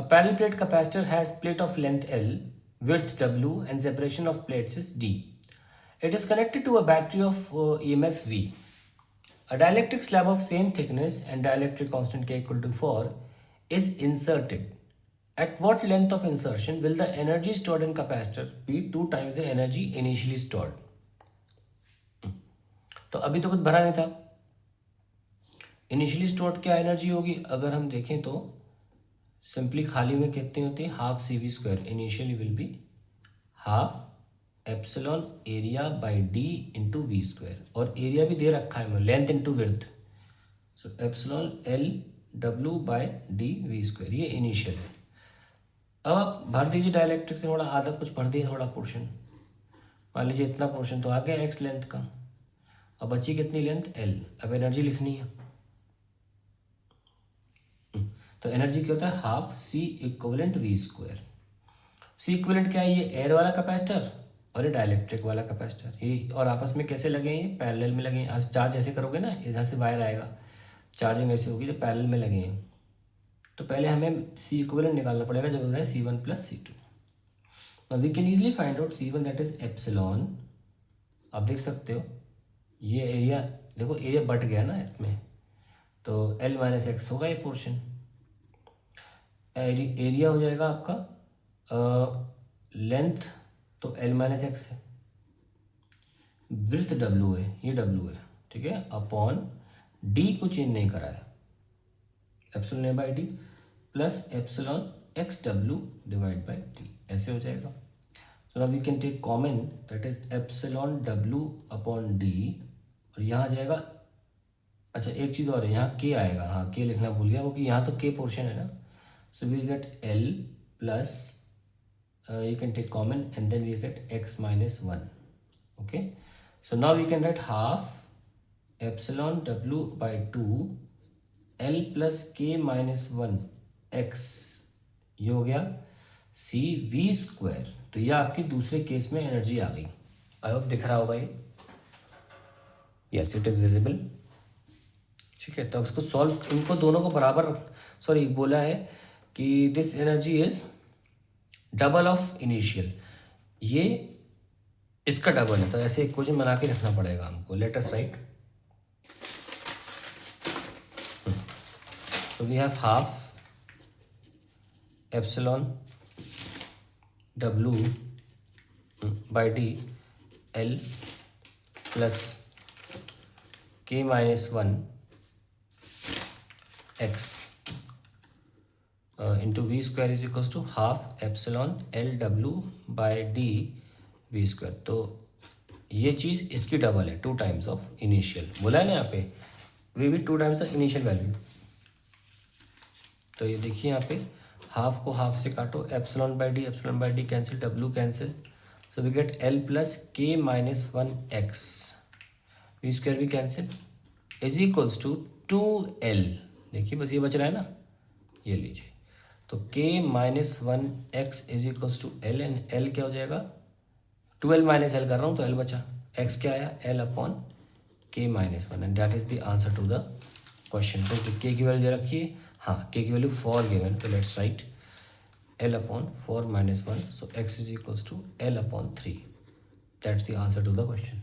A parallel plate capacitor has plate of length L, width W, and separation of plates is D. It is connected to a battery of EMF V. A dielectric slab of same thickness and dielectric constant K equal to 4 is inserted. At what length of insertion will the energy stored in capacitor be 2 times the energy initially stored? तो अभी तो कुछ भरा नहीं था. Initially stored क्या energy होगी अगर हम देखें तो सिंपली खाली में कितनी होती है half C V square. Initially will be half epsilon area by D into V square और एरिया भी दे रखा है length into width. So epsilon L W by D V square ये इनिशियल है. अब आप भर दीजिए डायलैक्ट्रिक से थोड़ा आधा कुछ भर दिए थोड़ा पोर्शन. मान लीजिए इतना पोर्शन तो आ गया एक्स लेंथ का. अब बची कितनी लेंथ एल. अब एनर्जी लिखनी है तो एनर्जी क्या होता है half C equivalent V square. C equivalent क्या है ये एयर वाला कैपेसिटर और ये डाइलेक्ट्रिक वाला कैपेसिटर ये और आपस में कैसे लगे हैं पैरेलल में लगे हैं. आज चार्ज ऐसे करोगे ना इधर से वायर आएगा चार्जिंग ऐसे होगी तो पैरेलल में लगे हैं. तो पहले हमें सी इक्विवेलेंट निकालना पड़ेगा जो होता है C1 plus C2. Now we can easily find out C1 that is epsilon. आप देख सकते हो ये एरिया देखो एरिया बट गया ना इसमें तो L माइनस एक्स होगा ये पोर्शन. एरिया हो जाएगा आपका लेंथ तो L माइनस एक्स है. विड्थ W है ये W है ठीक है अपॉन D को चेंज नहीं करा है epsilon A by D plus epsilon X W divide by D ऐसे हो जाएगा. So now we can take common that is epsilon W upon D और यहाँ आ जाएगा. अच्छा एक चीज़ और है यहाँ के आएगा. हाँ के लिखना भूल गया क्योंकि यहाँ तो के पोर्शन है ना. So we'll get L plus you can take common and then we get x minus 1. Okay, so now we can write half epsilon w by 2 l plus k minus 1 x ये हो गया c v square. तो ये आपकी दूसरे case में energy आ गई. I hope दिख रहा होगा ये. Yes it is visible. ठीक है तो अब इसको सॉल्व इनको दोनों को बराबर सॉरी बोला है कि this energy is double of initial. ये इसका डबल है तो ऐसे इक्वेशन बना के रखना पड़ेगा हमको. Let us right. So we have half epsilon W by D L plus के minus 1 X into V square is equals to half epsilon L W by D V square. तो ये चीज़ इसकी डबल है 2 टाइम्स ऑफ इनिशियल बोला है ना यहाँ पे वी भी 2 टाइम्स ऑफ इनिशियल वैल्यू. तो ये देखिए यहाँ पे हाफ को हाफ से काटो epsilon by D cancel W cancel. So we get L plus के माइनस 1 एक्स वी स्क्वायर भी cancel is equals to 2l. देखिए बस ये बच रहा है ना ये लीजिए. तो k minus 1 x is equals to L and L क्या हो जाएगा 12 माइनस एल कर रहा हूँ तो एल बचा. x क्या आया L upon k minus 1 and that is the answer to the question. तो k की वैल्यू रखिए. हाँ k की वैल्यू 4 गिवन तो let's write L upon 4 minus 1. So x is equals to L upon 3. That's the answer to the question.